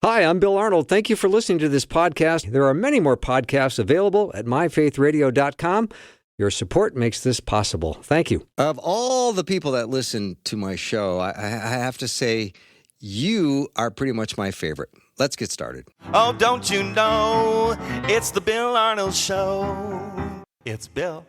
Hi, I'm Bill Arnold. Thank you for listening to this podcast. There are many more podcasts available at myfaithradio.com. Your support makes this possible. Thank you. Of all the people that listen to my show, I have to say you are pretty much my favorite. Let's get started. Oh, don't you know, it's the Bill Arnold Show. It's Bill.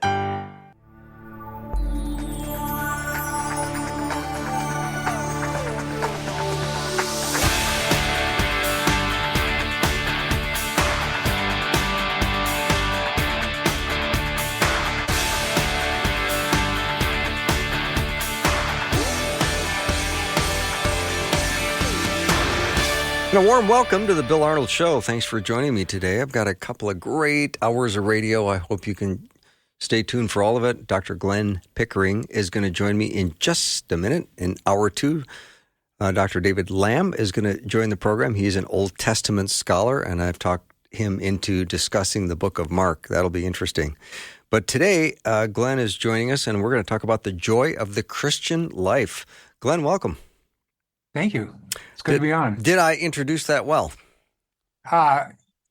And a warm welcome to the Bill Arnold Show. Thanks for joining me today. I've got a couple of great hours of radio. I hope you can stay tuned for all of it. Dr. Glenn Pickering is going to join me in just a minute, in hour two. Dr. David Lamb is going to join the program. He's an Old Testament scholar, and I've talked him into discussing the book of Mark. That'll be interesting. But today, Glenn is joining us, and we're going to talk about the joy of the Christian life. Glenn, welcome. Thank you. It's good to be on. Did I introduce that well?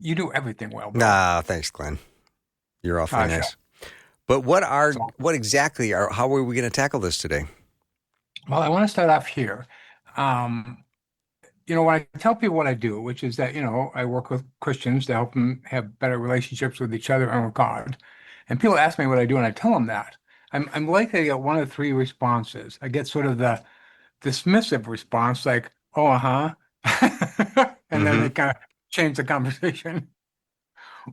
You do everything well. Thanks, Glenn. You're awfully nice. Sure. But how are we going to tackle this today? Well, I want to start off here. When I tell people what I do, which is that, I work with Christians to help them have better relationships with each other and with God. And people ask me what I do, and I tell them that. I'm likely to get one of three responses. I get sort of the dismissive response, like, oh, uh-huh. And then they kind of change the conversation.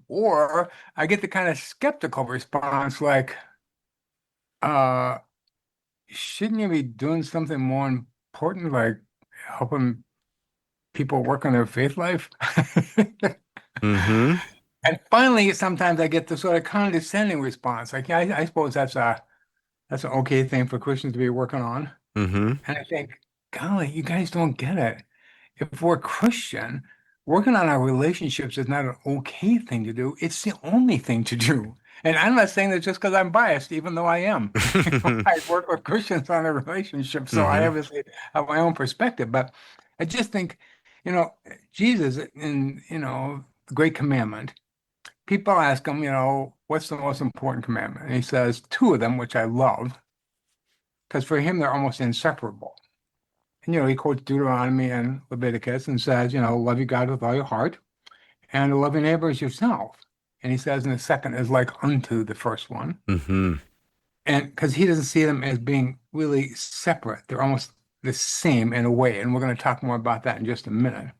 Or I get the kind of skeptical response, like, shouldn't you be doing something more important, like helping people work on their faith life? Mm-hmm. And finally, sometimes I get the sort of condescending response, like, yeah, I suppose that's an okay thing for Christians to be working on. Mm-hmm. And I think, golly, you guys don't get it. If we're Christian, working on our relationships is not an okay thing to do. It's the only thing to do. And I'm not saying that just because I'm biased, even though I am. I work with Christians on their relationships, so I obviously have my own perspective. But I just think, Jesus in, the Great Commandment, people ask him, what's the most important commandment? And he says two of them, which I love, because for him, they're almost inseparable. And, he quotes Deuteronomy and Leviticus and says, love your God with all your heart and love your neighbor as yourself. And he says, and the second is like unto the first one. Mm-hmm. And because he doesn't see them as being really separate. They're almost the same in a way. And we're going to talk more about that in just a minute.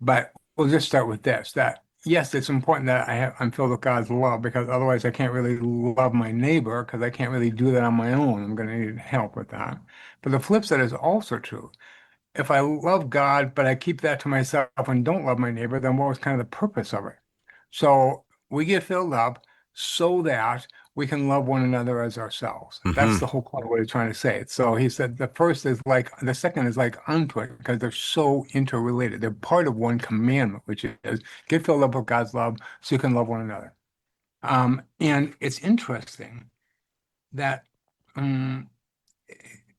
But we'll just start with this, that yes, it's important that I'm filled with God's love, because otherwise I can't really love my neighbor, because I can't really do that on my own. I'm going to need help with that. But the flip side is also true. If I love God, but I keep that to myself and don't love my neighbor, then what was kind of the purpose of it? So we get filled up so that we can love one another as ourselves. Mm-hmm. That's the whole point of what he's trying to say. So he said the second is like unto it, because they're so interrelated. They're part of one commandment, which is get filled up with God's love so you can love one another. And it's interesting that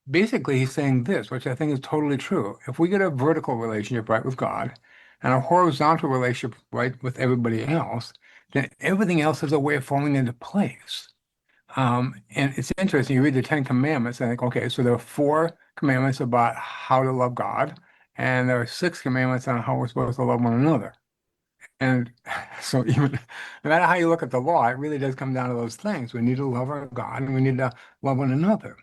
basically he's saying this, which I think is totally true. If we get a vertical relationship right with God and a horizontal relationship right with everybody else, then everything else has a way of falling into place. And it's interesting, you read the 10 Commandments and think, okay, so there are 4 commandments about how to love God, and there are 6 commandments on how we're supposed to love one another. And so even no matter how you look at the law, it really does come down to those things. We need to love our God and we need to love one another.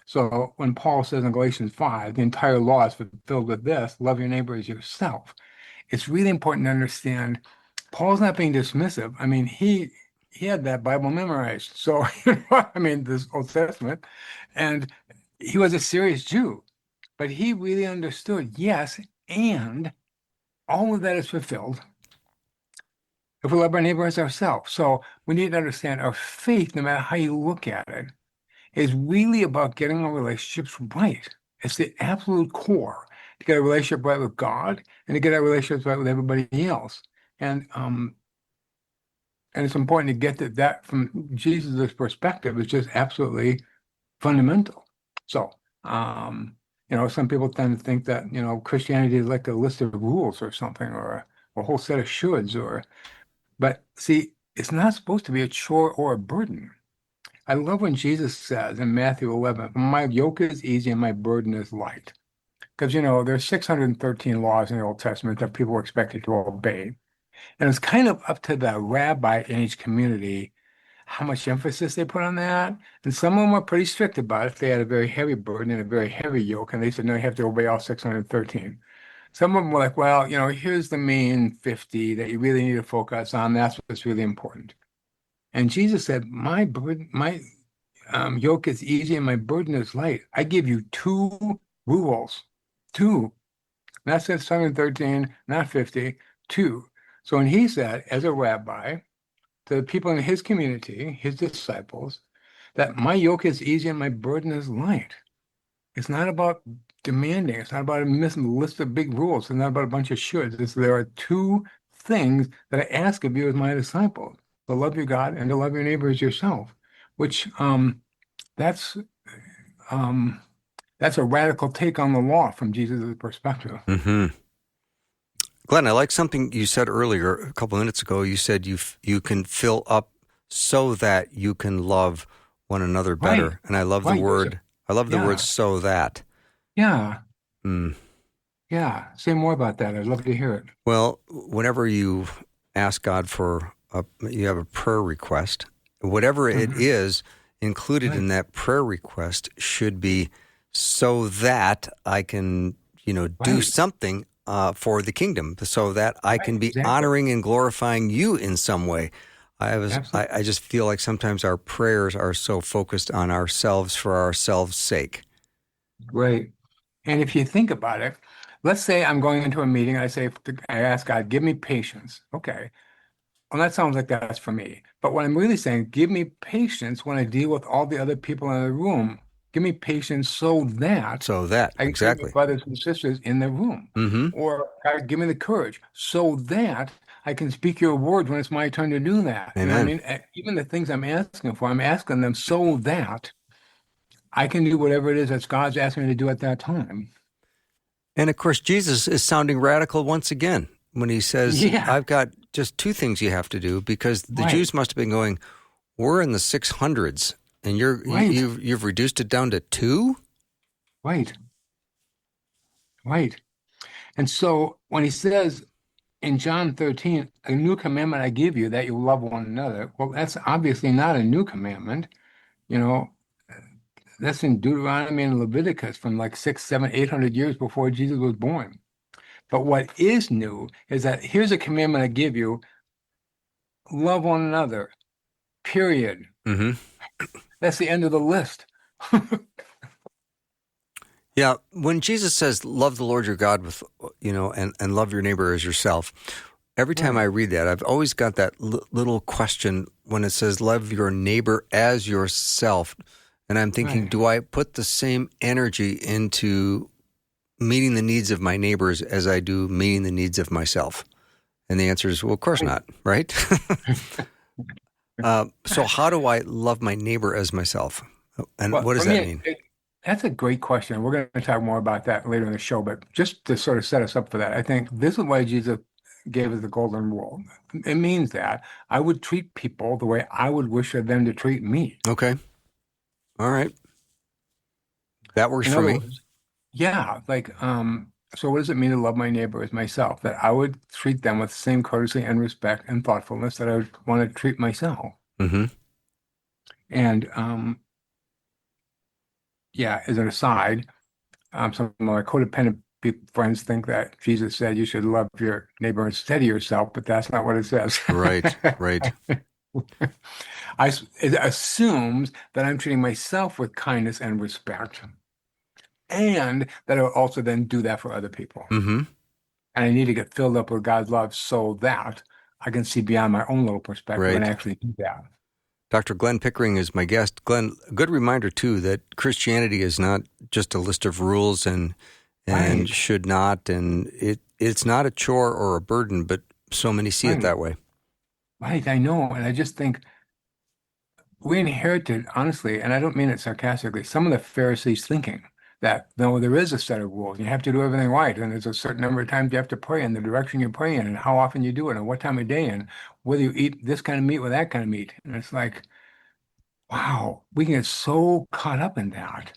So when Paul says in Galatians 5, the entire law is fulfilled with this, love your neighbor as yourself. It's really important to understand Paul's not being dismissive. I mean, he had that Bible memorized. So, this Old Testament, and he was a serious Jew, but he really understood, yes, and all of that is fulfilled if we love our neighbor as ourselves. So we need to understand our faith, no matter how you look at it, is really about getting our relationships right. It's the absolute core to get a relationship right with God and to get our relationships right with everybody else. And it's important to get that from Jesus' perspective is just absolutely fundamental. So, Some people tend to think that, Christianity is like a list of rules or something, or a whole set of shoulds, but see, it's not supposed to be a chore or a burden. I love when Jesus says in Matthew 11, my yoke is easy and my burden is light. Because, there's 613 laws in the Old Testament that people are expected to obey. And it's kind of up to the rabbi in each community how much emphasis they put on that. And some of them were pretty strict about it. They had a very heavy burden and a very heavy yoke, and they said, no, you have to obey all 613. Some of them were like, well, here's the main 50 that you really need to focus on. That's what's really important. And Jesus said, my burden, my yoke is easy and my burden is light. I give you two rules, two, not 613, not 50, two. So when he said, as a rabbi, to the people in his community, his disciples, that my yoke is easy and my burden is light. It's not about demanding. It's not about a list of big rules. It's not about a bunch of shoulds. There are two things that I ask of you as my disciple: to love your God and to love your neighbor as yourself. Which that's that's a radical take on the law from Jesus' perspective. Mm-hmm. Glenn, I like something you said earlier, a couple of minutes ago. You said you can fill up so that you can love one another better. Right. And I love Right. the word. I love the Yeah. word "so that." Yeah. Mm. Yeah. Say more about that. I'd love to hear it. Well, whenever you ask God for you have a prayer request, whatever it is, included in that prayer request should be so that I can, do Right. something for the kingdom, so that I can be exactly. honoring and glorifying you in some way. Absolutely. I just feel like sometimes our prayers are so focused on ourselves for ourselves' sake. Right. And if you think about it, let's say I'm going into a meeting and I ask God, give me patience. Okay. Well, that sounds like that's for me. But what I'm really saying, give me patience when I deal with all the other people in the room. Give me patience so that So that, I can treat my exactly. brothers and sisters in the room. Mm-hmm. Or God, give me the courage so that I can speak your word when it's my turn to do that. You know what I Amen. mean? Even the things I'm asking for, I'm asking them so that I can do whatever it is that God's asking me to do at that time. And of course, Jesus is sounding radical once again when he says, Yeah, I've got just two things you have to do, because the right, Jews must have been going, we're in the 600s and right, you've reduced it down to two? right, right. And so when he says in John 13, a new commandment I give you that you love one another, well, that's obviously not a new commandment. You know, that's in Deuteronomy and Leviticus from like 6, 7, 800 years before Jesus was born. But what is new is that here's a commandment I give you, love one another, period. Mm-hmm. That's the end of the list. Yeah. When Jesus says, love the Lord your God with, and love your neighbor as yourself, every time I Right, read that, I've always got that little question when it says, love your neighbor as yourself. And I'm thinking, right. do I put the same energy into meeting the needs of my neighbors as I do meeting the needs of myself? And the answer is, well, of course Right. not, right? So how do I love my neighbor as myself? And Well, what for does that me, mean? that's a great question. We're going to talk more about that later in the show, but just to sort of set us up for that, I think this is why Jesus gave us the golden rule. It means that I would treat people the way I would wish for them to treat me. Okay. All right. That works In for other me. words, yeah, so what does it mean to love my neighbor as myself? That I would treat them with the same courtesy and respect and thoughtfulness that I would want to treat myself. Mm-hmm. And yeah, as an aside, some of my codependent friends think that Jesus said you should love your neighbor instead of yourself, but that's not what it says. Right. Right. It assumes that I'm treating myself with kindness and respect, and that I will also then do that for other people. Mm-hmm. And I need to get filled up with God's love so that I can see beyond my own little perspective and Right. actually do that. Dr. Glenn Pickering is my guest. Glenn, a good reminder, too, that Christianity is not just a list of rules and Right, should not, and it's not a chore or a burden, but so many see it right, that way. right. I know. And I just think we inherited, honestly, and I don't mean it sarcastically, some of the Pharisees' thinking. that no, there is a set of rules. You have to do everything right, and there's a certain number of times you have to pray in the direction you pray in, and how often you do it, and what time of day, and whether you eat this kind of meat or that kind of meat. And it's like, wow, we can get so caught up in that.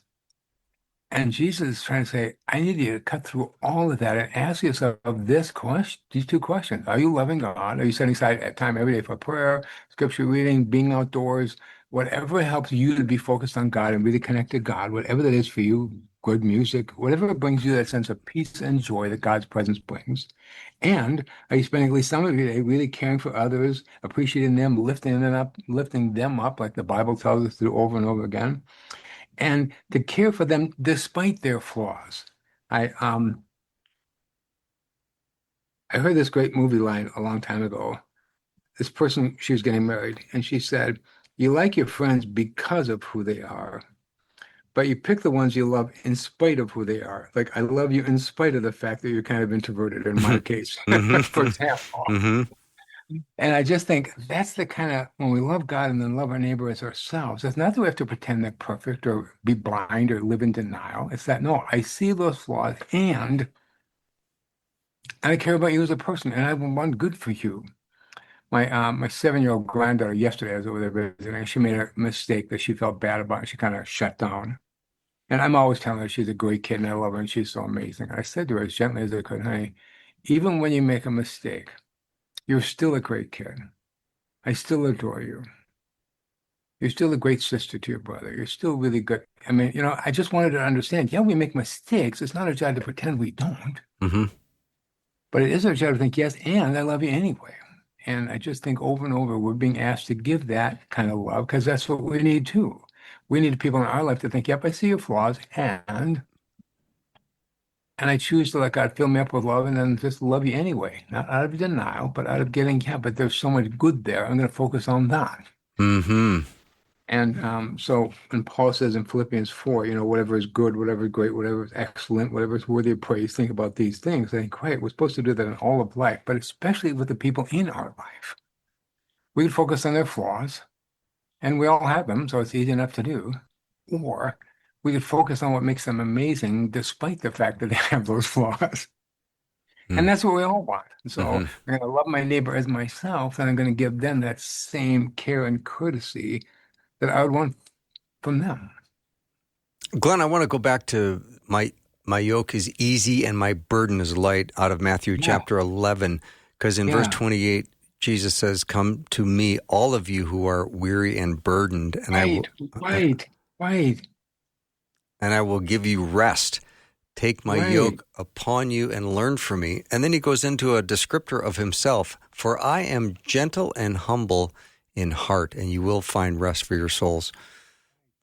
And Jesus is trying to say, I need you to cut through all of that and ask yourself this question, these two questions. Are you loving God? Are you setting aside time every day for prayer, scripture reading, being outdoors, whatever helps you to be focused on God and really connect to God, whatever that is for you, good music, whatever brings you that sense of peace and joy that God's presence brings. And are you spending at least some of your day really caring for others, appreciating them, lifting them up, like the Bible tells us to do over and over again? And to care for them despite their flaws. I um I heard this great movie line a long time ago. This person, she was getting married, and she said, "You like your friends because of who they are, but you pick the ones you love in spite of who they are. Like I love you in spite of the fact that you're kind of introverted in my case, for example." Mm-hmm. And I just think that's the kind of when we love God and then love our neighbor as ourselves, it's not that we have to pretend they're perfect or be blind or live in denial. It's that no, I see those flaws and I care about you as a person and I want good for you. My 7-year-old granddaughter yesterday I was over there visiting. She made a mistake that she felt bad about. She kind of shut down. And I'm always telling her she's a great kid and I love her and she's so amazing. I said to her as gently as I could, honey, even when you make a mistake, you're still a great kid. I still adore you. You're still a great sister to your brother. You're still really good. I mean, I just wanted to understand, yeah, we make mistakes. It's not our job to pretend we don't, Mm-hmm. but it is our job to think, yes, and I love you anyway. And I just think over and over, we're being asked to give that kind of love because that's what we need too. We need people in our life to think, yep, I see your flaws and I choose to let God fill me up with love and then just love you anyway. Not out of denial, but out of getting, yeah, but there's so much good there. I'm going to focus on that. Mm-hmm. And so when Paul says in Philippians 4, whatever is good, whatever is great, whatever is excellent, whatever is worthy of praise, think about these things. I think, great, we're supposed to do that in all of life, but especially with the people in our life. We can focus on their flaws, and we all have them, so it's easy enough to do. Or we could focus on what makes them amazing, despite the fact that they have those flaws. And that's what we all want. So Mm-hmm. I'm going to love my neighbor as myself, and I'm going to give them that same care and courtesy that I would want from them. Glenn, I want to go back to my yoke is easy and my burden is light out of Matthew Yeah, chapter 11, because in verse yeah, 28, Jesus says, "Come to me, all of you who are weary and burdened, and I right, will right, right, and I will give you rest. Take my right. yoke upon you and learn from me." And then he goes into a descriptor of himself. "For I am gentle and humble in heart, and you will find rest for your souls."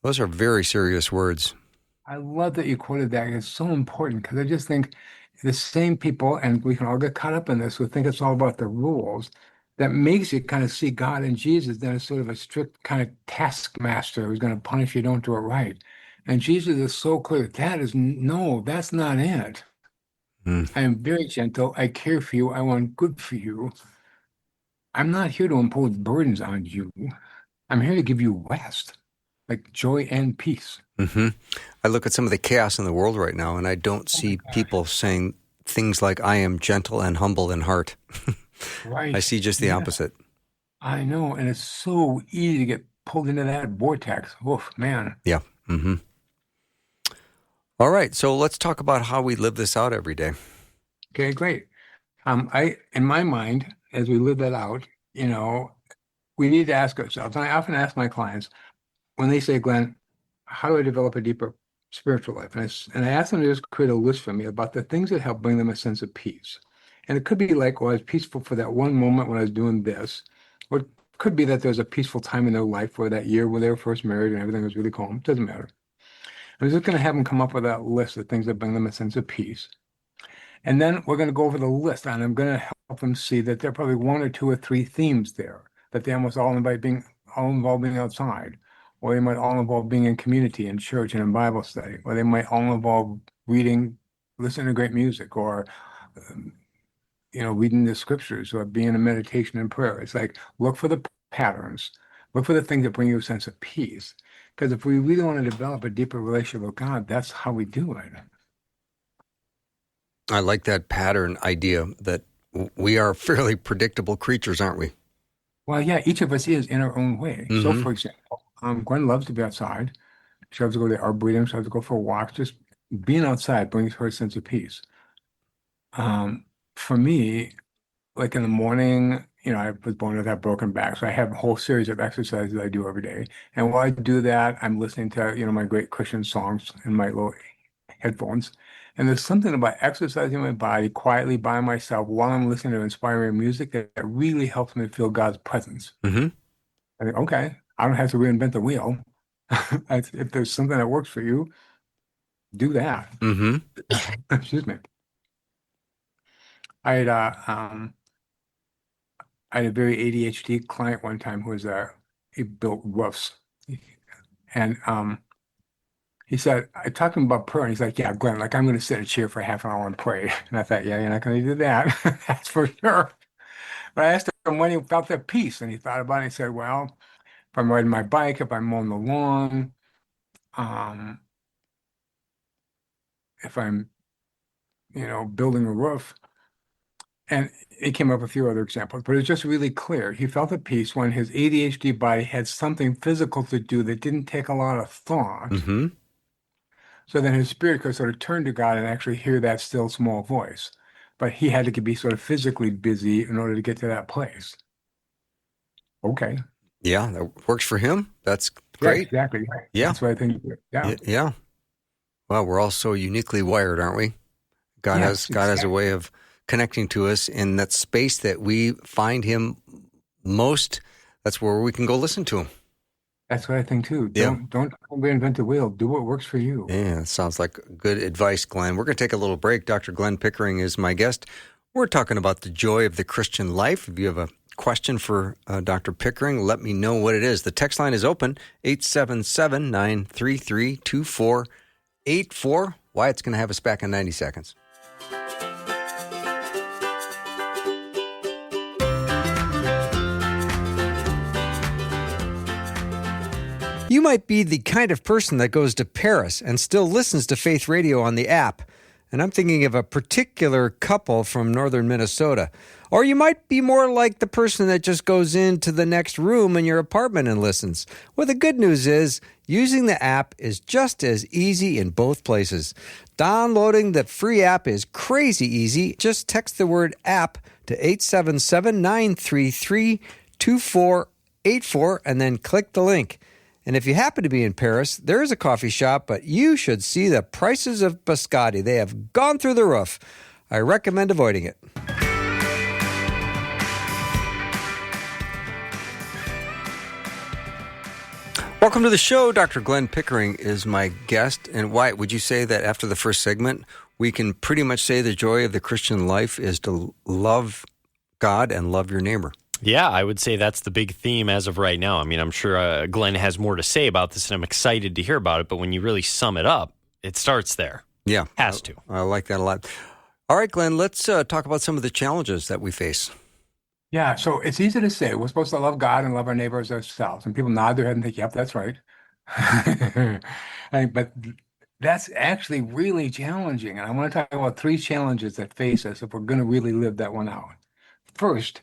Those are very serious words. I love that you quoted that. It's so important because I just think the same people, and we can all get caught up in this, who think it's all about the rules, that makes you kind of see God and Jesus then as sort of a strict kind of taskmaster who's going to punish you if you don't do it right. And Jesus is so clear. That is no, that's not it. Mm. I am very gentle. I care for you. I want good for you. I'm not here to impose burdens on you. I'm here to give you rest, like joy and peace. hmm I look at some of the chaos in the world right now, and I don't Oh my see gosh. people saying things like, "I am gentle and humble in heart." I Right. see just the Yeah, opposite. I know. And it's so easy to get pulled into that vortex. Oof, man. Yeah. All right. So let's talk about how we live this out every day. Okay, great. In my mind, as we live that out, we need to ask ourselves, and I often ask my clients when they say, Glenn, how do I develop a deeper spiritual life? And I ask them to just create a list for me about the things that help bring them a sense of peace. And it could be like, well, I was peaceful for that one moment when I was doing this. Or it could be that there's a peaceful time in their life where that year when they were first married and everything was really calm. It doesn't matter. I'm just going to have them come up with that list of things that bring them a sense of peace. And then we're going to go over the list and I'm going to help them see that there are probably one or two or three themes there, that they almost all involve being outside, or they might all involve being in community, in church and in Bible study, or they might all involve reading, listening to great music, or um, reading the scriptures or being in meditation and prayer. It's like look for the patterns, Look for the things that bring you a sense of peace. Because if we really want to develop a deeper relationship with God, that's how we do it. I like that pattern idea that we are fairly predictable creatures, aren't we? Well, yeah, each of us is in our own way. So, Mm-hmm. for example, Gwen loves to be outside. She loves to go to the arboretum. She loves to go for walks. Just being outside brings her a sense of peace. For me, like in the morning, I was born with that broken back, so I have a whole series of exercises I do every day. And while I do that, I'm listening to, my great Christian songs in my little headphones. And there's something about exercising my body quietly by myself while I'm listening to inspiring music that really helps me feel God's presence. Mm-hmm. I think, okay, I don't have to reinvent the wheel. If there's something that works for you, do that. Mm-hmm. Excuse me. I had I had a very ADHD client one time who was he built roofs. And he said, I talked to him about prayer, and he's like, yeah, Glenn, like I'm going to sit in a chair for half an hour and pray. And I thought, yeah, you're not going to do that. That's for sure. But I asked him when he felt that peace, and he thought about it. And he said, well, if I'm riding my bike, if I'm mowing the lawn, um, if I'm, building a roof. And it came up with a few other examples, but it's just really clear. He felt at peace when his ADHD body had something physical to do that didn't take a lot of thought. Mm-hmm. So then his spirit could sort of turn to God and actually hear that still small voice. But he had to be sort of physically busy in order to get to that place. Okay. Yeah, that works for him. That's Yeah, great. exactly. Yeah. That's what I think. Yeah. Yeah. Well, we're all so uniquely wired, aren't we? God Yes, has a way of connecting to us in that space that we find him most. That's where we can go listen to him. That's what I think too. Yeah. Don't reinvent the wheel. Do what works for you. Yeah, sounds like good advice, Glenn. We're going to take a little break. Dr. Glenn Pickering is my guest. We're talking about the joy of the Christian life. If you have a question for Dr. Pickering, let me know what it is. The text line is open, 877-933-2484. Wyatt's going to have us back in 90 seconds. You might be the kind of person that goes to Paris and still listens to Faith Radio on the app. And I'm thinking of a particular couple from northern Minnesota. Or you might be more like the person that just goes into the next room in your apartment and listens. Well, the good news is using the app is just as easy in both places. Downloading the free app is crazy easy. Just text the word app to 877-933-2484 and then click the link. And if you happen to be in Paris, there is a coffee shop, but you should see the prices of biscotti. They have gone through the roof. I recommend avoiding it. Welcome to the show. Dr. Glenn Pickering is my guest. And Wyatt, would you say that after the first segment, we can pretty much say the joy of the Christian life is to love God and love your neighbor? Yeah, I would say that's the big theme as of right now. I mean, I'm sure Glenn has more to say about this, and I'm excited to hear about it. But when you really sum it up, it starts there. Yeah. Has to. I like that a lot. All right, Glenn, let's talk about some of the challenges that we face. Yeah, so it's easy to say we're supposed to love God and love our neighbors ourselves. And people nod their head and think, yep, that's right. But that's actually really challenging. And I want to talk about three challenges that face us if we're going to really live that one out. First,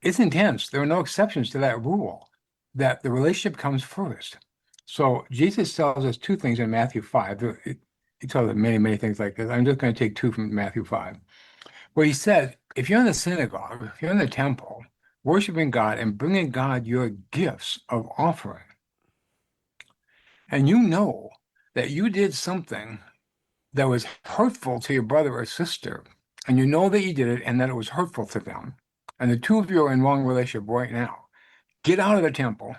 it's intense. There are no exceptions to that rule, that the relationship comes first. So Jesus tells us two things in Matthew 5. He tells us many, many things like this. I'm just going to take two from Matthew 5, where he said, if you're in the synagogue, if you're in the temple, worshiping God and bringing God your gifts of offering, and you know that you did something that was hurtful to your brother or sister, and you know that you did it and that it was hurtful to them, and the two of you are in wrong relationship right now, get out of the temple,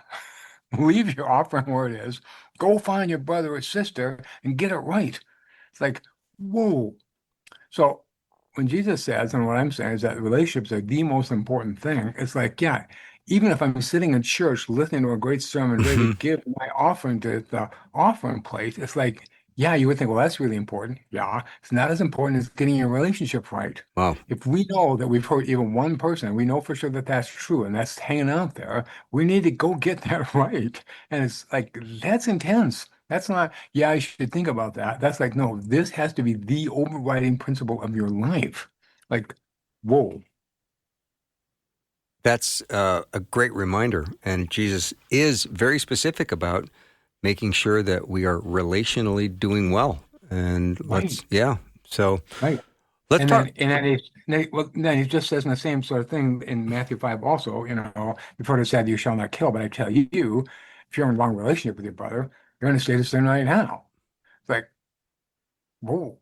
leave your offering where it is, go find your brother or sister and get it right. It's like, whoa. So when Jesus says, and what I'm saying is that relationships are the most important thing, it's like, yeah, even if I'm sitting in church listening to a great sermon, ready to give my offering to the offering plate, it's like, Yeah, you would think, well, that's really important. Yeah, it's not as important as getting your relationship right. Wow. If we know that we've hurt even one person, we know for sure that that's true and that's hanging out there, we need to go get that right. And it's like, that's intense. That's not, yeah, I should think about that. That's like, no, this has to be the overriding principle of your life. Like, whoa. That's a great reminder. And Jesus is very specific about making sure that we are relationally doing well. And Right, yeah. So right. let's talk. Then he just says in the same sort of thing in Matthew 5 also, you've heard it said, you shall not kill, but I tell you, if you're in a long relationship with your brother, you're going to stay the same right now. It's like, whoa,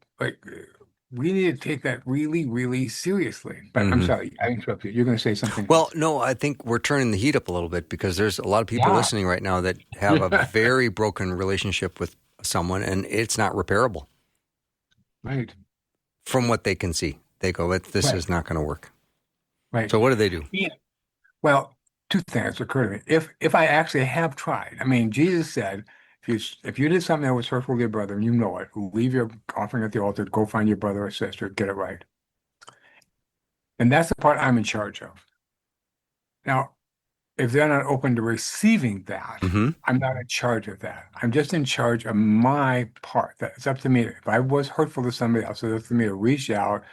we need to take that really, really seriously. But I'm Mhm. sorry, I interrupted you. You're going to say something Well, else. no, I think we're turning the heat up a little bit because there's a lot of people Yeah. listening right now that have a very broken relationship with someone and it's not repairable Right, from what they can see. They go, this right, is not going to work. right. So what do they do? Yeah. Well, two things occur to me. If I actually have tried, I mean, Jesus said, if you did something that was hurtful to your brother and you know it, leave your offering at the altar, go find your brother or sister, get it right. And that's the part I'm in charge of. Now, if they're not open to receiving that, Hmm. I'm not in charge of that. I'm just in charge of my part. That it's up to me. If I was hurtful to somebody else, it's up to me to reach out,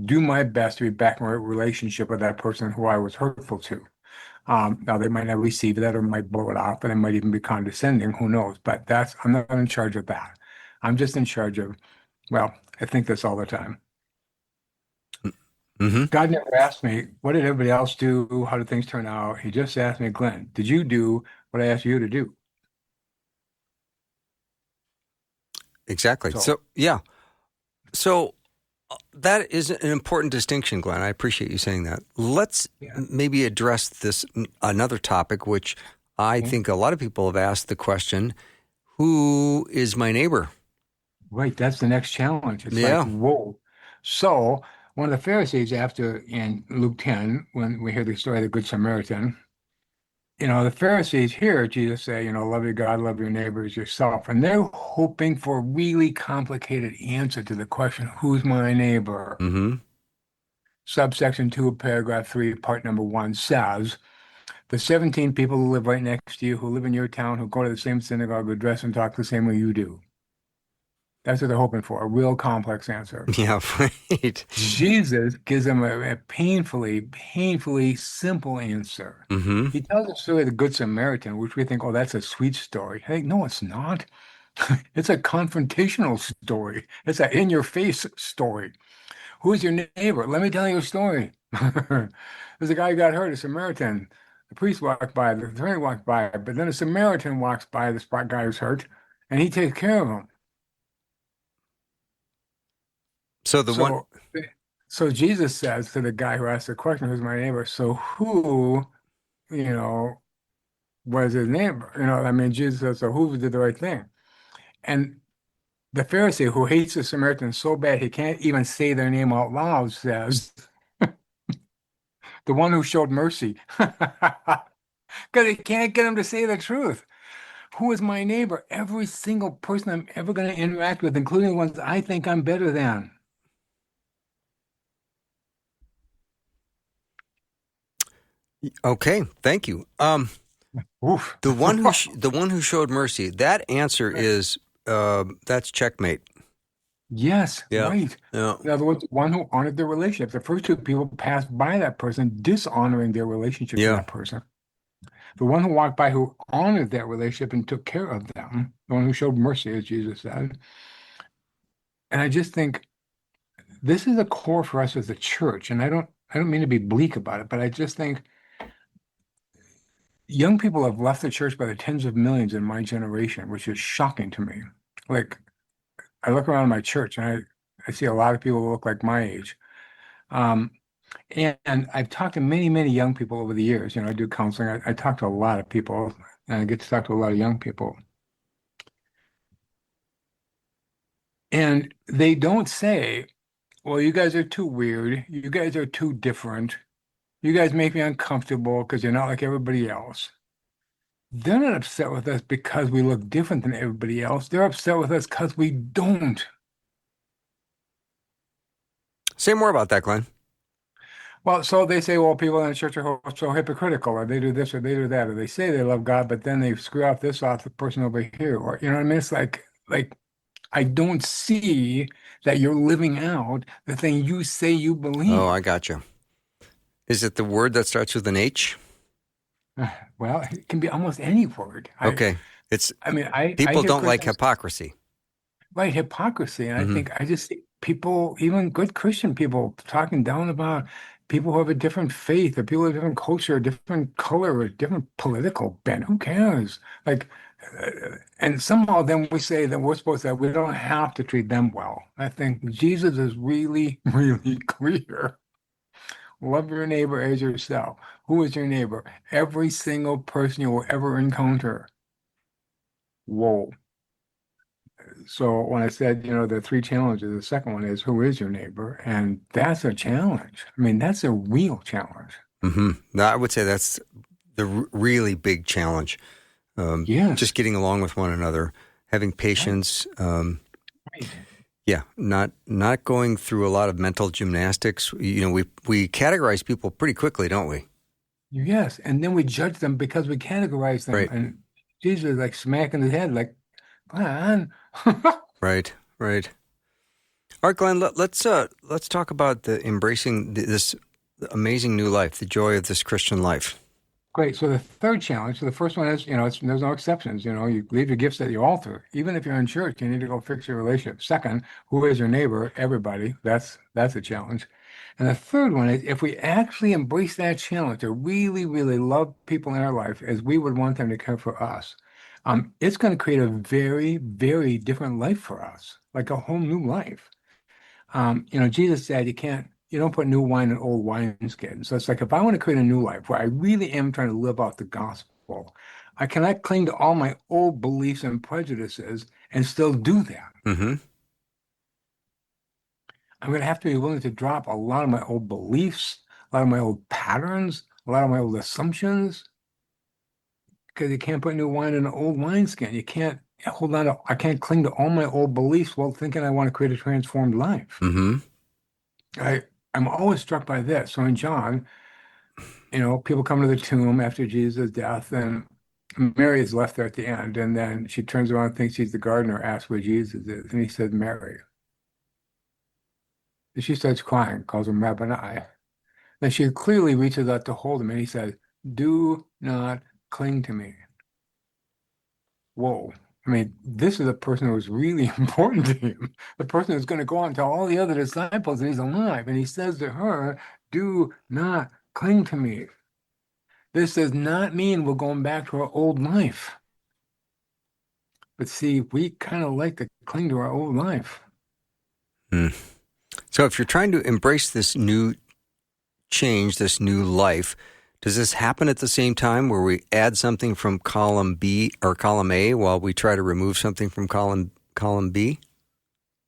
do my best to be back in a relationship with that person who I was hurtful to. Now they might not receive that or might blow it off, and it might even be condescending, who knows? But I'm not in charge of that. I'm just in charge of, well, I think this all the time. Hmm. God never asked me, what did everybody else do? How did things turn out? He just asked me, Glenn, did you do what I asked you to do? Exactly. So So, yeah. So that is an important distinction, Glenn. I appreciate you saying that. Let's yeah, maybe address another topic, which I okay. think a lot of people have asked the question, who is my neighbor? Right, that's the next challenge. It's like, Yeah. whoa. So one of the Pharisees after in Luke 10, when we hear the story of the Good Samaritan, the Pharisees hear Jesus say, love your God, love your neighbors yourself. And they're hoping for a really complicated answer to the question, who's my neighbor? Hmm. Subsection 2 of paragraph 3, part number 1 says, the 17 people who live right next to you, who live in your town, who go to the same synagogue, who dress and talk the same way you do. That's what they're hoping for, a real complex answer. Yeah, right. Jesus gives them a painfully, painfully simple answer. Hmm. He tells the story of the Good Samaritan, which we think, oh, that's a sweet story. Hey, no, it's not. It's a confrontational story. It's an in-your-face story. Who's your neighbor? Let me tell you a story. There's a guy who got hurt, a Samaritan. The priest walked by, the attorney walked by, but then a Samaritan walks by the spot guy who's hurt, and he takes care of him. So the one, So, so Jesus says to the guy who asked the question, "Who's my neighbor?" So who, you know, was his neighbor? I mean, Jesus says, "So who did the right thing?" And the Pharisee, who hates the Samaritan so bad he can't even say their name out loud, says, "The one who showed mercy," because he can't get him to say the truth. Who is my neighbor? Every single person I'm ever going to interact with, including the ones I think I'm better than. okay, thank you. Oof. The one who showed mercy. That answer is that's checkmate. Yes, Yeah, right. yeah, In other words, one who honored their relationship. The first two people passed by that person, dishonoring their relationship to yeah. that person. The one who walked by who honored that relationship and took care of them, the one who showed mercy, as Jesus said. And I just think this is a core for us as a church. And I don't mean to be bleak about it, but I just think young people have left the church by the tens of millions in my generation, which is shocking to me. Like I look around my church and I see a lot of people who look like my age. Um, And I've talked to many, many young people over the years. I do counseling. I talk to a lot of people, and I get to talk to a lot of young people. And they don't say, well, you guys are too weird. You guys are too different. You guys make me uncomfortable because you're not like everybody else. they're not upset with us because we look different than everybody else. They're upset with us because we don't. Say more about that, Glenn. Well, so they say, well, people in the church are so hypocritical, or they do this or they do that, or they say they love God, but then they screw off this off the person over here, or you know what I mean? It's like I don't see that you're living out the thing you say you Oh, believe. I got you. Is it the word that starts with an H? Well, it can be almost any word. Okay. It's I mean, I people hear don't like Christians hypocrisy. right hypocrisy, and I Hmm. think I just see people, even good Christian people, talking down about people who have a different faith, or people of a different culture, a different color, or a different political bent. Who cares? Like, and somehow then we say that we're supposed to, we don't have to treat them well. I think Jesus is really, really clear. Love your neighbor as yourself. Who is your neighbor? Every single person you will ever encounter. Whoa. So when I said, the three challenges, the second one is who is your neighbor? And that's a challenge. I mean, that's a real challenge. No, I would say that's the really big challenge. Just Yes, getting along with one another, having right, patience. right. Yeah, not going through a lot of mental gymnastics. We categorize people pretty quickly, don't we? Yes. And then we judge them because we categorize them. Right, And Jesus is like smacking his head, like, come on. right, right. All right, Glenn. Let's talk about the embracing this amazing new life, the joy of this Christian life. Great. So the third challenge, so the first one is, there's no exceptions. You leave your gifts at the altar. Even if you're in church, you need to go fix your relationship. Second, who is your neighbor? Everybody. That's a challenge. And the third one is if we actually embrace that challenge to really, really love people in our life as we would want them to care for us, it's going to create a very, very different life for us, like a whole new life. Jesus said you don't put new wine in old wineskins. So it's like if I want to create a new life where I really am trying to live out the gospel, I cannot cling to all my old beliefs and prejudices and still do that. Mm-hmm. I'm going to have to be willing to drop a lot of my old beliefs, a lot of my old patterns, a lot of my old assumptions, because you can't put new wine in an old wineskin. You can't I can't cling to all my old beliefs while thinking I want to create a transformed life. Mm-hmm. I, I'm always struck by this. So in John, people come to the tomb after Jesus' death, and Mary is left there at the end. And then she turns around, thinks he's the gardener, asks where Jesus is. And he said, Mary. And she starts crying, calls him Rabboni. Then she clearly reaches out to hold him, and he says, do not cling to me. Whoa. I mean, this is a person who was really important to him. The person who's going to go on and tell all the other disciples that he's alive. And he says to her, do not cling to me. This does not mean we're going back to our old life. But see, we kind of like to cling to our old life. Mm. So if you're trying to embrace this new change, this new life, does this happen at the same time where we add something from column B or column A while we try to remove something from column B?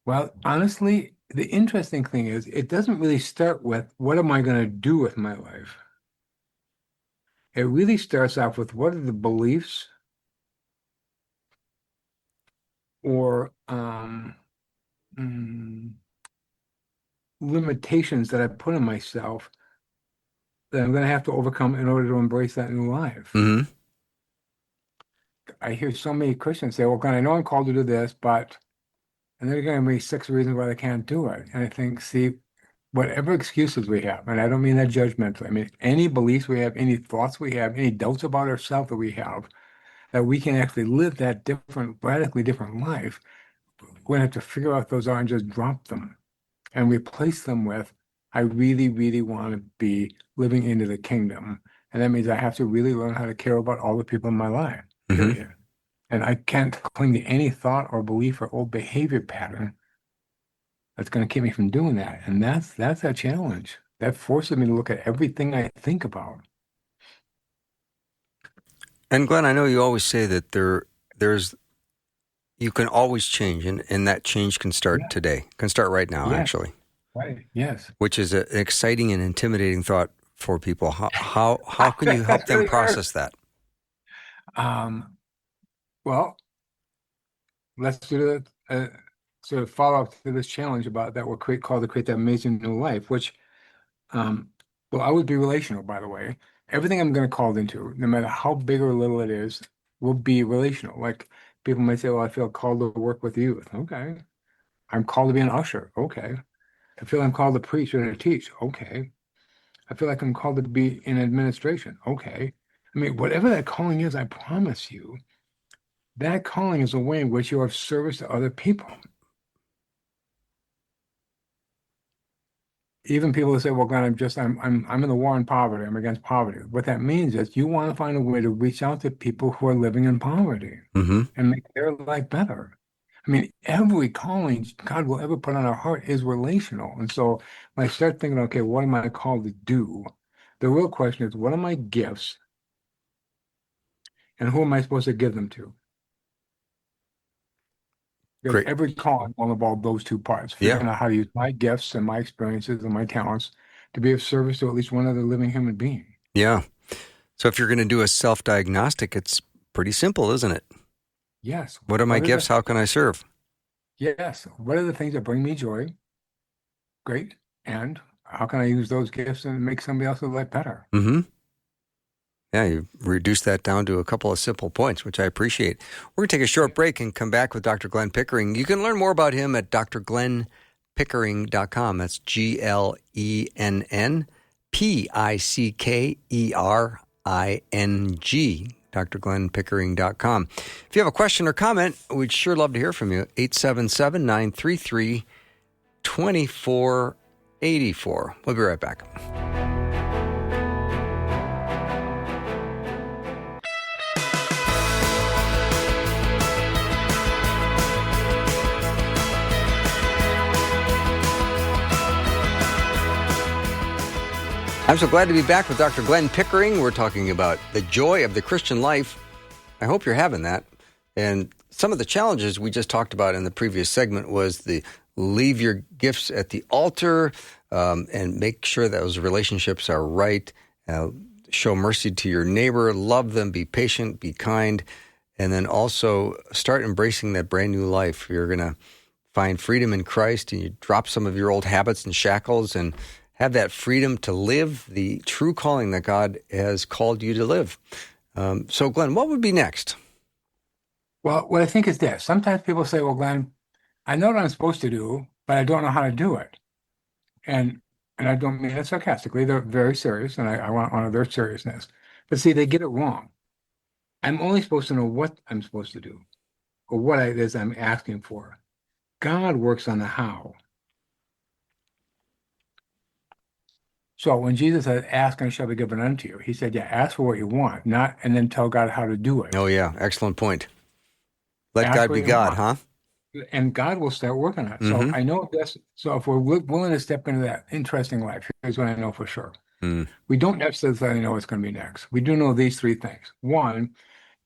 Well, honestly, the interesting thing is it doesn't really start with what am I going to do with my life? It really starts off with what are the beliefs or mm, limitations that I put on myself that I'm going to have to overcome in order to embrace that new life. Mm-hmm. I hear so many Christians say, well, God, I know I'm called to do this, but, and they're going to give me 6 reasons why they can't do it. And I think, see, whatever excuses we have, and I don't mean that judgmentally, I mean, any beliefs we have, any thoughts we have, any doubts about ourselves that we have, that we can actually live that different, radically different life, we're going to have to figure out what those are and just drop them and replace them with, I really, really want to be living into the kingdom. And that means I have to really learn how to care about all the people in my life, Mm-hmm. period. And I can't cling to any thought or belief or old behavior pattern that's going to keep me from doing that. And that's a challenge. That forces me to look at everything I think about. And Glenn, I know you always say that there's you can always change, and that change can start Yeah. today, can start right now, Yes. actually, Right. Yes. which is an exciting and intimidating thought for people. How can you help them Really hard. process that? Um, well, let's do the sort of follow up to this challenge about that we'll called to create that amazing new life, which will always be relational, by the way. Everything I'm going to call into, no matter how big or little it is, will be relational. Like people might say, well, I feel called to work with youth. Okay. I'm called to be an usher. Okay. I feel I'm called to preach or to teach. Okay. I feel like I'm called to be in administration. Okay. I mean, whatever that calling is, I promise you, that calling is a way in which you are of service to other people. Even people who say, well, God, I'm in the war on poverty. I'm against poverty. What that means is you want to find a way to reach out to people who are living in poverty Mm-hmm. and make their life better. I mean, every calling God will ever put on our heart is relational. And so when I start thinking, okay, what am I called to do? The real question is, what are my gifts and who am I supposed to give them to? Because Great. every calling will involve those two parts, Yeah. figuring out how to use my gifts and my experiences and my talents to be of service to at least one other living human being. Yeah. So if you're going to do a self-diagnostic, it's pretty simple, isn't it? Yes. What are my What are gifts? How can I serve? yes. What are the things that bring me joy? Great. And how can I use those gifts and make somebody else's life better? Mm-hmm. Yeah, you reduced that down to a couple of simple points, which I appreciate. We're going to take a short break and come back with Dr. Glenn Pickering. You can learn more about him at drglennpickering.com. That's GLENNPICKERING, drglennpickering.com. If you have a question or comment, we'd sure love to hear from you. 877-933-2484. We'll be right back. I'm so glad to be back with Dr. Glenn Pickering. We're talking about the joy of the Christian life. I hope you're having that. And some of the challenges we just talked about in the previous segment was the leave your gifts at the altar and make sure that those relationships are right. Show mercy to your neighbor, love them, be patient, be kind, and then also start embracing that brand new life. You're going to find freedom in Christ, and you drop some of your old habits and shackles and have that freedom to live the true calling that God has called you to live. So, Glenn, what would be next? Well, what I think is this. Sometimes people say, well, Glenn, I know what I'm supposed to do, but I don't know how to do it. And I don't mean it sarcastically. They're very serious, and I want to honor their seriousness. But see, they get it wrong. I'm only supposed to know what I'm supposed to do or what it is I'm asking for. God works on the how. So when Jesus said, ask and it shall be given unto you, he said, yeah, ask for what you want, not, and then tell God how to do it. Oh, yeah. Excellent point. Let Ask God what be you God, want, huh? and God will start working on it. So Mhm. I know this. So if we're willing to step into that interesting life, here's what I know for sure. Mm. We don't necessarily know what's going to be next. We do know these three things. One,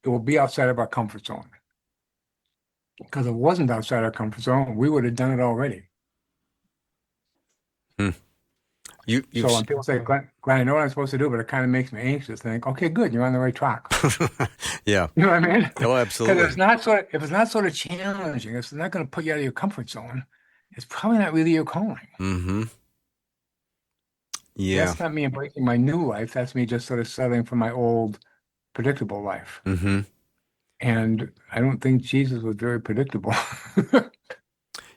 it will be outside of our comfort zone. Because if it wasn't outside our comfort zone, we would have done it already. Mm. So when people say, Glenn, I know what I'm supposed to do, but it kind of makes me anxious, think, okay, good, you're on the right track. Yeah. You know what I mean? Oh, absolutely. Because if it's not sort of challenging, if it's not going to put you out of your comfort zone, it's probably not really your calling. Mm-hmm. Yeah. That's not me embracing my new life. That's me just sort of settling for my old predictable life. Mm-hmm. And I don't think Jesus was very predictable.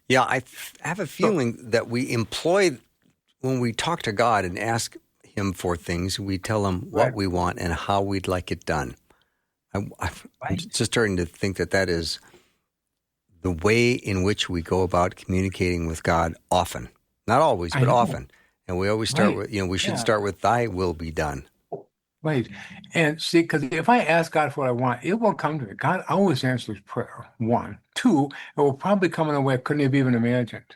Yeah, I have a feeling that we employ, when we talk to God and ask him for things, we tell him what Right. we want and how we'd like it done. I'm just starting to think that is the way in which we go about communicating with God often. Not always, I but know. often. And we always start Right. with, we should Yeah. start with thy will be done. Right. And see, because if I ask God for what I want, it will come to me. God always answers prayer. One. Two, it will probably come in a way I couldn't have even imagined.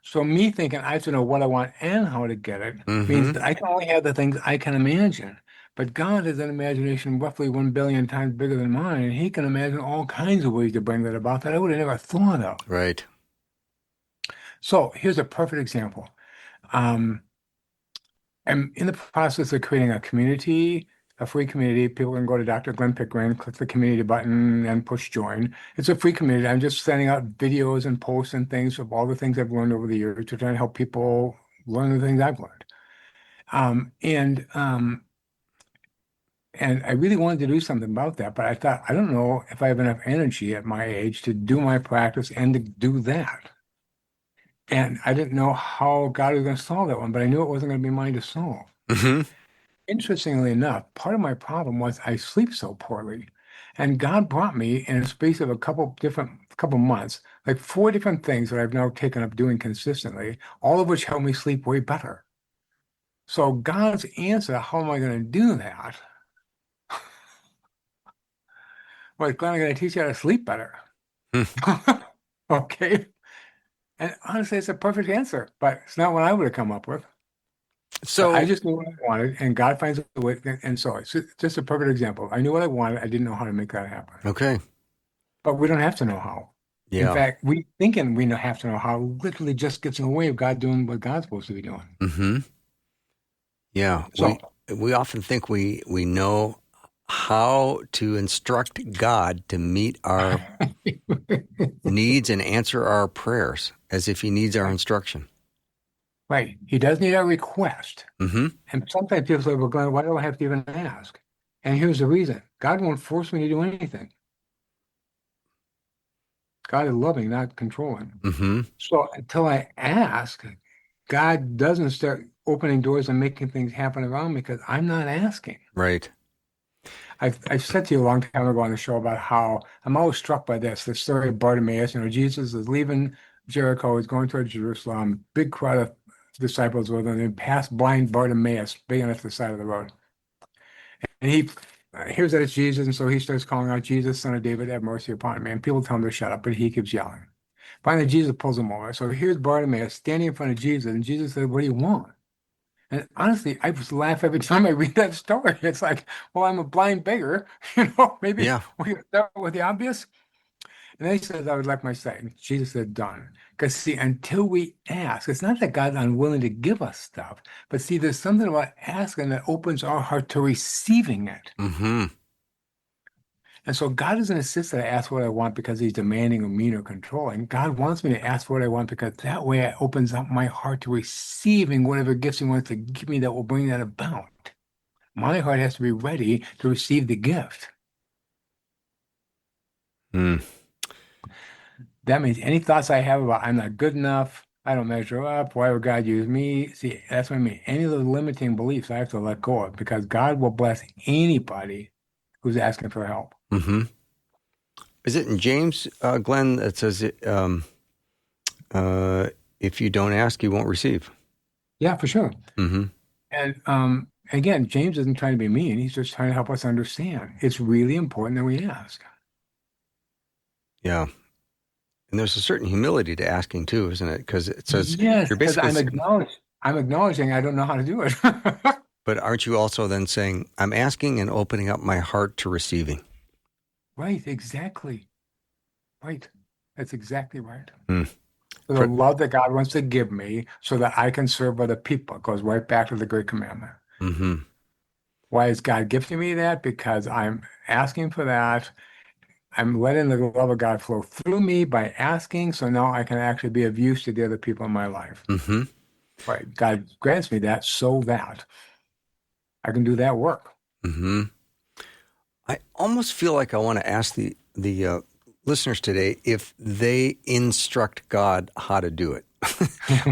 So me thinking I have to know what I want and how to get it means Mm-hmm. that I can only have the things I can imagine. But God has an imagination roughly 1 billion times bigger than mine, and he can imagine all kinds of ways to bring that about that I would have never thought of. Right. So here's a perfect example. I'm in the process of creating a community a free community. People can go to Dr. Glenn Pickering, click the community button, and push join. It's a free community. I'm just sending out videos and posts and things of all the things I've learned over the years to try and help people learn the things I've learned. Um, and um, and I really wanted to do something about that, but I thought, I don't know if I have enough energy at my age to do my practice and to do that. And I didn't know how God was going to solve that one, but I knew it wasn't going to be mine to solve. Mm-hmm. Interestingly enough, part of my problem was I sleep so poorly. And God brought me in a space of a couple months, like 4 different things that I've now taken up doing consistently, all of which help me sleep way better. So God's answer, how am I going to do that? Well, Glenn, I'm going to teach you how to sleep better. Okay. And honestly, it's a perfect answer, but it's not what I would have come up with. So I just knew what I wanted, and God finds a way. And so it's just a perfect example. I knew what I wanted. I didn't know how to make that happen. okay, But we don't have to know how. In yeah, fact, we thinking we have to know how literally just gets in the way of God doing what God's supposed to be doing. mm-hmm. Yeah. So, We often think we know how to instruct God to meet our needs and answer our prayers as if He needs our instruction. right. He does need our request. Mm-hmm. And sometimes people say, well, Glenn, why do I have to even ask? And here's the reason. God won't force me to do anything. God is loving, not controlling. Mm-hmm. So until I ask, God doesn't start opening doors and making things happen around me because I'm not asking. Right. I said to you a long time ago on the show about how I'm always struck by the story of Bartimaeus. Jesus is leaving Jericho, he's going toward Jerusalem, big crowd of disciples with him, and pass blind Bartimaeus, big enough to the side of the road. And he hears that it's Jesus, and so he starts calling out, Jesus, Son of David, have mercy upon me. And people tell him to shut up, but he keeps yelling. Finally, Jesus pulls him over. So here's Bartimaeus standing in front of Jesus, and Jesus said, what do you want? And honestly, I just laugh every time I read that story. It's like, well, I'm a blind beggar, maybe Yeah. we can start with the obvious. And then he says, I would like my sight. And Jesus said, done. Because see, until we ask, it's not that God's unwilling to give us stuff, but see, there's something about asking that opens our heart to receiving it. Mm-hmm. And so God doesn't insist that I ask what I want because he's demanding or mean or controlling. God wants me to ask for what I want because that way it opens up my heart to receiving whatever gifts he wants to give me that will bring that about. My heart has to be ready to receive the gift. Mm. That means any thoughts I have about I'm not good enough, I don't measure up, why would God use me? See, that's what I mean. Any of those limiting beliefs I have to let go of because God will bless anybody who's asking for help. Mm-hmm. Is it in James, Glenn, that says if you don't ask, you won't receive? Yeah, for sure. Mm-hmm. And again, James isn't trying to be mean. He's just trying to help us understand. It's really important that we ask. Yeah. And there's a certain humility to asking too, isn't it? Because it says Yes, you're because basically I'm acknowledging I don't know how to do it. but aren't you also then saying, I'm asking and opening up my heart to receiving? Right, exactly. Right. That's exactly right. Mm. So the love that God wants to give me so that I can serve other people goes right back to the great commandment. Mm-hmm. Why is God gifting me that? Because I'm asking for that. I'm letting the love of God flow through me by asking, so now I can actually be of use to the other people in my life. Mm-hmm. Right. God grants me that so that I can do that work. Mm-hmm. I almost feel like I want to ask the listeners today if they instruct God how to do it.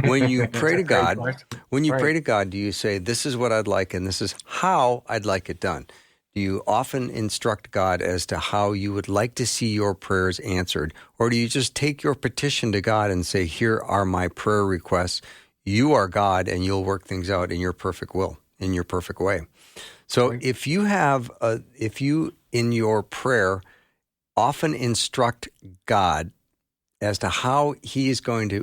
When you pray to God, pray to God, do you say, this is what I'd like and this is how I'd like it done? Do you often instruct God as to how you would like to see your prayers answered? Or do you just take your petition to God and say, here are my prayer requests. You are God and you'll work things out in your perfect will, in your perfect way. So if you in your prayer often instruct God as to how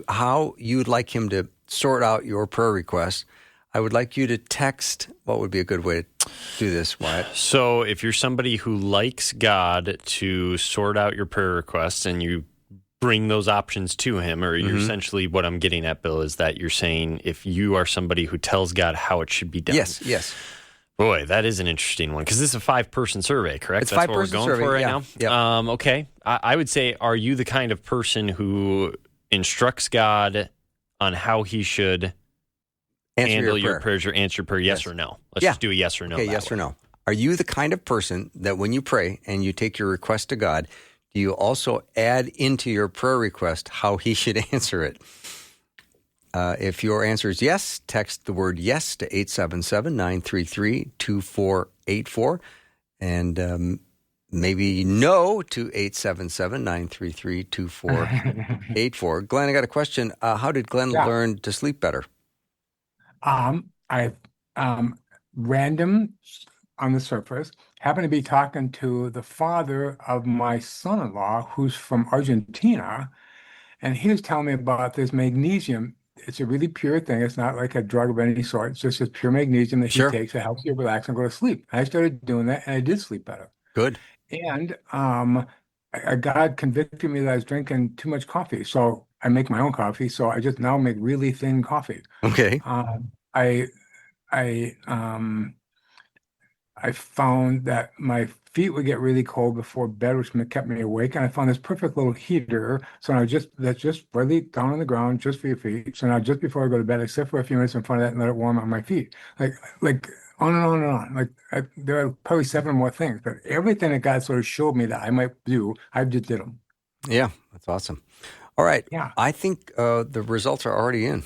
how you'd like him to sort out your prayer requests, I would like you to text. What would be a good way to do this, Wyatt? So if you're somebody who likes God to sort out your prayer requests and you bring those options to him, or you're essentially what I'm getting at, Bill, is that you're saying if you are somebody who tells God how it should be done. Yes. Boy, that is an interesting one because this is a 5-person survey, correct? It's That's what we're 5-person going survey, for right yeah. now? Yep. Okay. I would say, are you the kind of person who instructs God on how he should handle your prayers or answer your prayer, yes or no? Let's just do a yes or no. Okay, that yes way. or no. Are you the kind of person that when you pray and you take your request to God, do you also add into your prayer request how he should answer it? If your answer is yes, text the word yes to 877-933-2484. And maybe no to 877-933-2484. Glenn, I got a question. How did Glenn learn to sleep better? I random on the surface happened to be talking to the father of my son-in-law, who's from Argentina, and he was telling me about this magnesium. It's a really pure thing. It's not like a drug of any sort. It's just this pure magnesium that he takes that helps you relax and go to sleep. I started doing that, and I did sleep better. Good. And God convicted me that I was drinking too much coffee, so I make my own coffee. So I just now make really thin coffee. Okay. I I found that my feet would get really cold before bed, which kept me awake. And I found this perfect little heater. So now that's just really down on the ground, just for your feet. So now just before I go to bed, I sit for a few minutes in front of that and let it warm up my feet. Like on and on and on. There are probably 7 more things, but everything that God sort of showed me that I might do, I just did them. Yeah, that's awesome. All right. Yeah. I think the results are already in.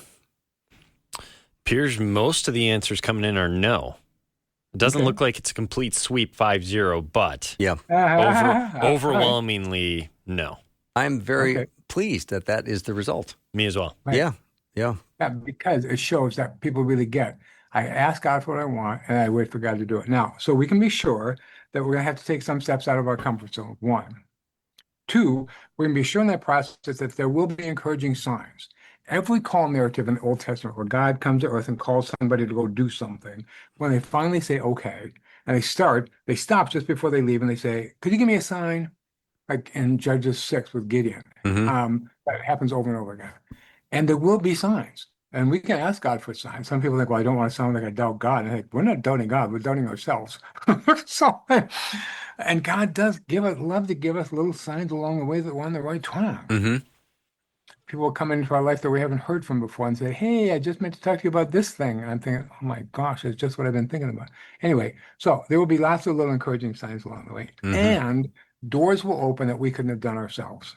Appears most of the answers coming in are no. It doesn't look like it's a complete sweep 5-0, but overwhelmingly no. I'm very pleased that is the result. Me as well. Right. Yeah. Yeah, because it shows that people really get. I ask God for what I want, and I wait for God to do it. Now, so we can be sure that we're going to have to take some steps out of our comfort zone. 1. 2, we're going to be sure in that process that there will be encouraging signs. Every call narrative in the Old Testament where God comes to earth and calls somebody to go do something, when they finally say, okay, and they stop just before they leave and they say, could you give me a sign? Like in Judges 6 with Gideon. That happens over and over again. And there will be signs. And we can ask God for signs. Some people think, well, I don't want to sound like I doubt God. And I think, we're not doubting God, we're doubting ourselves. And God does love to give us little signs along the way that we're on the right track. People will come into our life that we haven't heard from before and say, hey, I just meant to talk to you about this thing. And I'm thinking, oh my gosh, it's just what I've been thinking about. Anyway, so there will be lots of little encouraging signs along the way. And doors will open that we couldn't have done ourselves.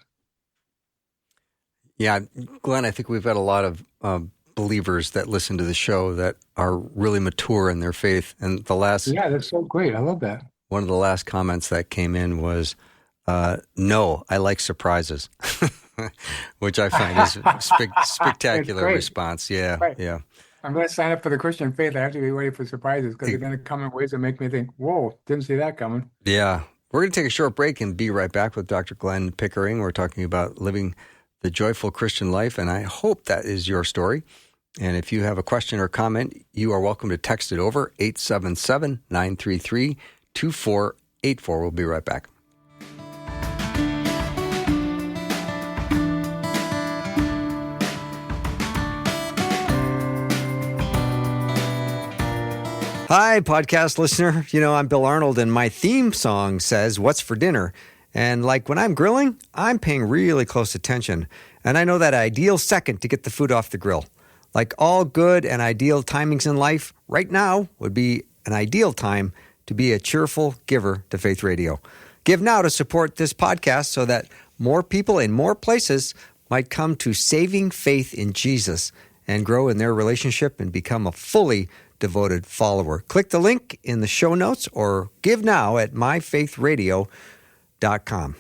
Yeah, Glenn, I think we've got a lot of believers that listen to the show that are really mature in their faith. And yeah, that's so great. I love that. One of the last comments that came in was, no, I like surprises, which I find is a spectacular response. Yeah, yeah. I'm going to sign up for the Christian faith. I have to be ready for surprises because they're going to come in ways that make me think, whoa, didn't see that coming. Yeah. We're going to take a short break and be right back with Dr. Glenn Pickering. We're talking about living the joyful Christian life, and I hope that is your story. And if you have a question or comment, you are welcome to text it over 877-933-2484. We'll be right back. Hi, podcast listener. You know, I'm Bill Arnold, and my theme song says, "What's for dinner?" And like when I'm grilling, I'm paying really close attention. And I know that ideal second to get the food off the grill. Like all good and ideal timings in life, right now would be an ideal time to be a cheerful giver to Faith Radio. Give now to support this podcast so that more people in more places might come to saving faith in Jesus and grow in their relationship and become a fully devoted follower. Click the link in the show notes or give now at myfaithradio.com.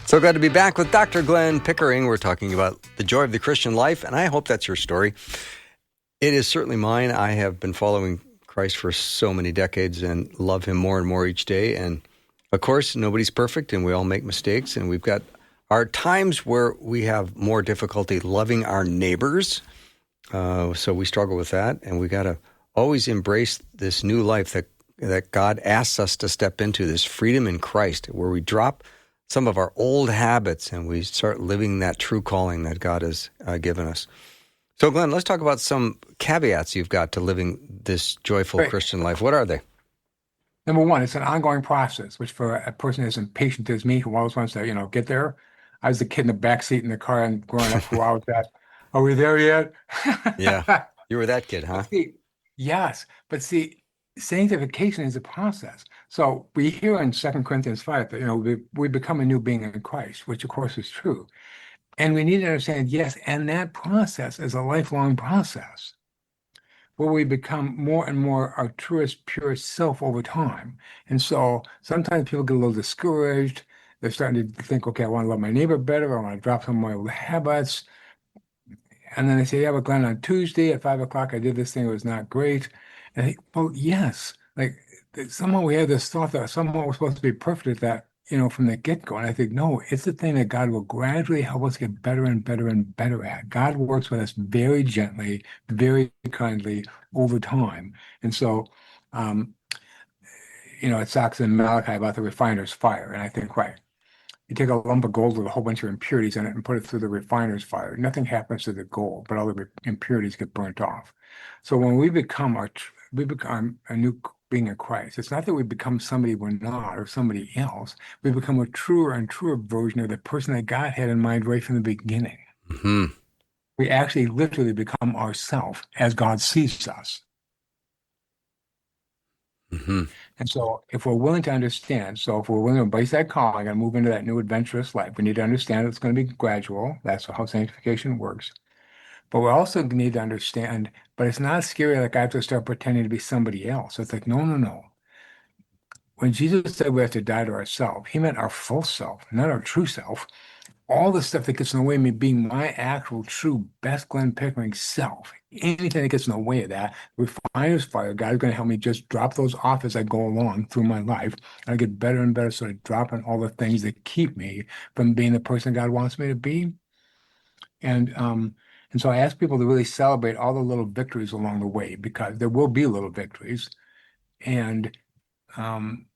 So glad to be back with Dr. Glenn Pickering. We're talking about the joy of the Christian life, and I hope that's your story. It is certainly mine. I have been following Christ for so many decades and love him more and more each day. And of course, nobody's perfect, and we all make mistakes, and we've got our times where we have more difficulty loving our neighbors. So we struggle with that, and we got to always embrace this new life that God asks us to step into, this freedom in Christ, where we drop some of our old habits and we start living that true calling that God has given us. So, Glenn, let's talk about some caveats you've got to living this joyful Christian life. What are they? Number one, it's an ongoing process, which for a person as impatient as me, who always wants to, get there. I was the kid in the back seat in the car and growing up who always asked, "Are we there yet?" Yeah, you were that kid, huh? Yes, but see, sanctification is a process. So we hear in 2 Corinthians 5 that we become a new being in Christ, which of course is true. And we need to understand, yes, and that process is a lifelong process where we become more and more our truest, purest self over time. And so sometimes people get a little discouraged. They're starting to think, okay, I want to love my neighbor better. I want to drop some of my old habits. And then they say, yeah, but Glenn, on Tuesday at 5 o'clock, I did this thing. It was not great. And I think, well, yes, like somehow we have this thought that somehow we're supposed to be perfect at that, from the get-go. And I think, no, it's the thing that God will gradually help us get better and better and better at. God works with us very gently, very kindly over time. And so, it talks in Malachi about the refiner's fire. And I think, right. You take a lump of gold with a whole bunch of impurities in it and put it through the refiner's fire. Nothing happens to the gold, but all the impurities get burnt off. So when we become a new being in Christ, it's not that we become somebody we're not or somebody else. We become a truer and truer version of the person that God had in mind right from the beginning. Mm-hmm. We actually literally become ourselves as God sees us. Mm-hmm. And so if we're willing to understand, if we're willing to embrace that calling and move into that new adventurous life, we need to understand it's going to be gradual. That's how sanctification works. But we also need to understand, but it's not scary like I have to start pretending to be somebody else. It's like, no, no, no. When Jesus said we have to die to ourselves, he meant our full self, not our true self. All the stuff that gets in the way of me being my actual, true, best Glenn Pickering self, anything that gets in the way of that, refiner's fire, God is going to help me just drop those off as I go along through my life. And I get better and better, sort of dropping all the things that keep me from being the person God wants me to be. And so I ask people to really celebrate all the little victories along the way, because there will be little victories. And um,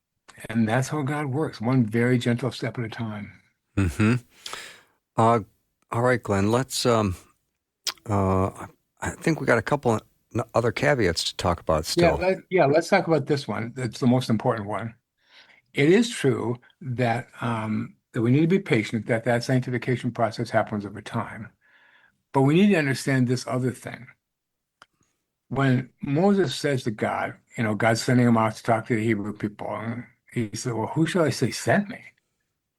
and that's how God works, one very gentle step at a time. Mm-hmm. All right, Glenn, let's, I think we got a couple other caveats to talk about still. Let's talk about this one. That's the most important one. It is true that that we need to be patient, that sanctification process happens over time. But we need to understand this other thing. When Moses says to God, God's sending him out to talk to the Hebrew people, and he said, well, who shall I say sent me?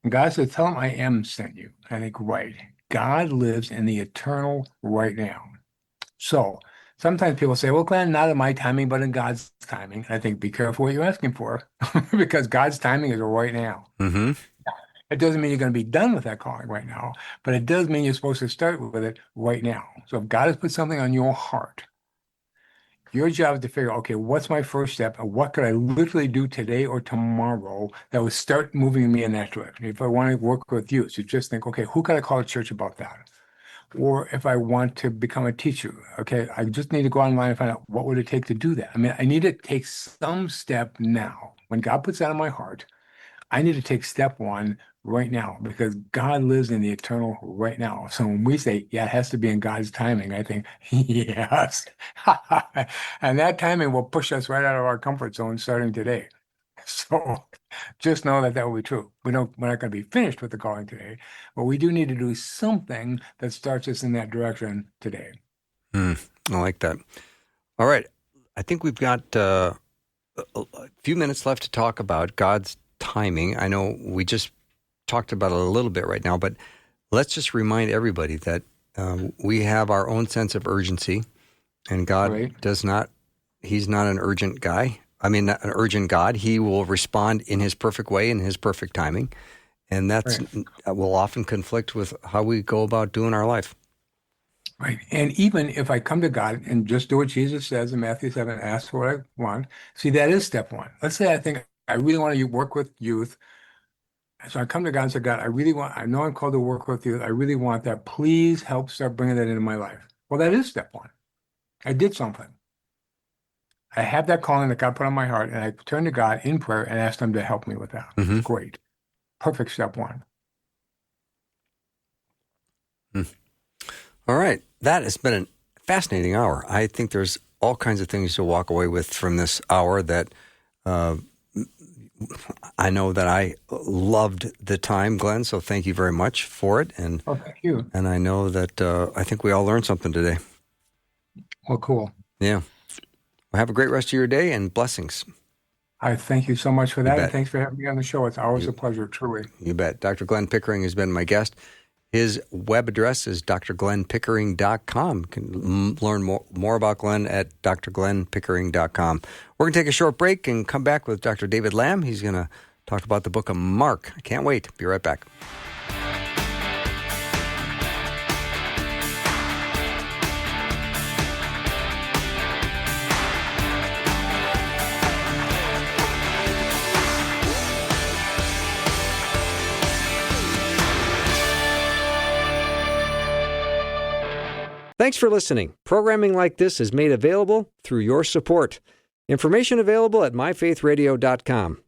And God said, tell him I am sent you. I think, right. God lives in the eternal right now. So sometimes people say, well, Glenn, not in my timing, but in God's timing. I think, be careful what you're asking for, because God's timing is right now. Mm-hmm. It doesn't mean you're going to be done with that calling right now, but it does mean you're supposed to start with it right now. So if God has put something on your heart, your job is to figure, okay, what's my first step and what could I literally do today or tomorrow that would start moving me in that direction? If I want to work with youth, so just think, okay, who can I call a church about that? Or if I want to become a teacher, okay, I just need to go online and find out what would it take to do that. I mean, I need to take some step now. When God puts that on my heart, I need to take step one right now, because God lives in the eternal right now. So when we say, yeah, it has to be in God's timing, I think, yes. And that timing will push us right out of our comfort zone starting today. So just know that will be true. We're not going to be finished with the calling today, but we do need to do something that starts us in that direction today. I like that. All right. I think we've got a few minutes left to talk about God's timing. I know we just talked about it a little bit right now, but let's just remind everybody that we have our own sense of urgency, and God does not, he's not an urgent guy. I mean, not an urgent God. He will respond in his perfect way, in his perfect timing. And that will often conflict with how we go about doing our life. Right. And even if I come to God and just do what Jesus says in Matthew 7, ask for what I want, see, that is step one. Let's say I think I really want to work with youth. So I come to God and say, God, I know I'm called to work with youth. I really want that. Please help start bringing that into my life. Well, that is step one. I did something. I have that calling that God put on my heart, and I turned to God in prayer and asked him to help me with that. Mm-hmm. Great. perfect step one. All right. That has been a fascinating hour. I think there's all kinds of things to walk away with from this hour that I know that I loved the time, Glenn, so thank you very much for it. And thank you. And I know that I think we all learned something today. Well, cool. Yeah. Well, have a great rest of your day and blessings. I thank you so much for that, bet. and thanks for having me on the show. It's always a pleasure, truly. You bet. Dr. Glenn Pickering has been my guest. His web address is drglennpickering.com. You can learn more about Glenn at drglennpickering.com. We're going to take a short break and come back with Dr. David Lamb. He's going to talk about the book of Mark. I can't wait. Be right back. Thanks for listening. Programming like this is made available through your support. Information available at myfaithradio.com.